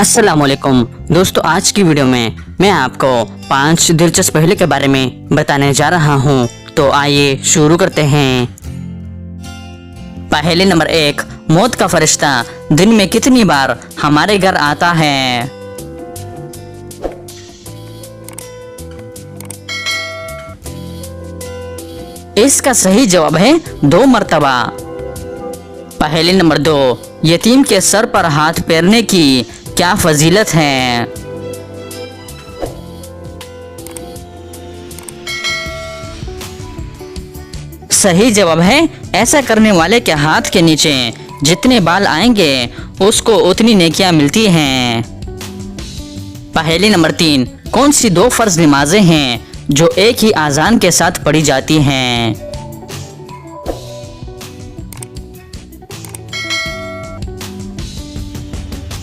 अस्सलाम वालेकुम दोस्तों, आज की वीडियो में मैं आपको 5 दिलचस्प पहलू के बारे में बताने जा रहा हूँ। तो आइए शुरू करते हैं। पहले नंबर 1, मौत का फरिश्ता दिन में कितनी बार हमारे घर आता है? इसका सही जवाब है 2 मर्तबा। पहले नंबर 2, यतीम के सर पर हाथ फेरने की क्या फजीलत है? सही जवाब है, ऐसा करने वाले के हाथ के नीचे जितने बाल आएंगे उसको उतनी नेकियां मिलती हैं। पहले नंबर 3, कौन सी 2 फर्ज नमाजें हैं जो एक ही आज़ान के साथ पढ़ी जाती हैं?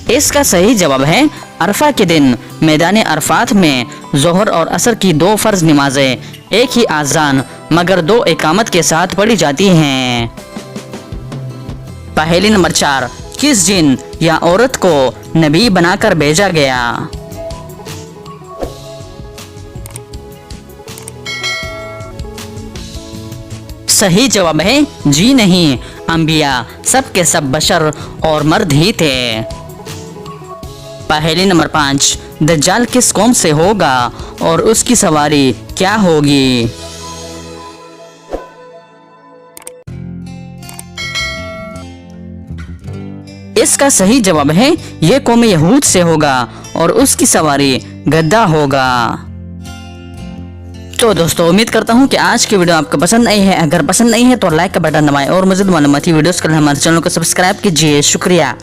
इसका सही जवाब है, अरफा के दिन मैदान अरफात में ज़ोहर और असर की 2 फर्ज नमाजें एक ही आज़ान मगर 2 इकामत के साथ पढ़ी जाती हैं। पहले नंबर 4, किस जिन या औरत को नबी बनाकर भेजा गया? सही जवाब है, जी नहीं, अंबिया सब के सब बशर और मर्द ही थे। पहले नंबर 5, दज्जाल किस कौम से होगा और उसकी सवारी क्या होगी? इसका सही जवाब है, ये कौम यहूद से होगा और उसकी सवारी गद्दा होगा। तो दोस्तों, उम्मीद करता हूँ कि आज की वीडियो आपको पसंद आई है। अगर पसंद नहीं है तो लाइक का बटन दबाएं और मज़ीद मालूमाती वीडियोस के लिए हमारे चैनल को सब्सक्राइब कीजिए। शुक्रिया।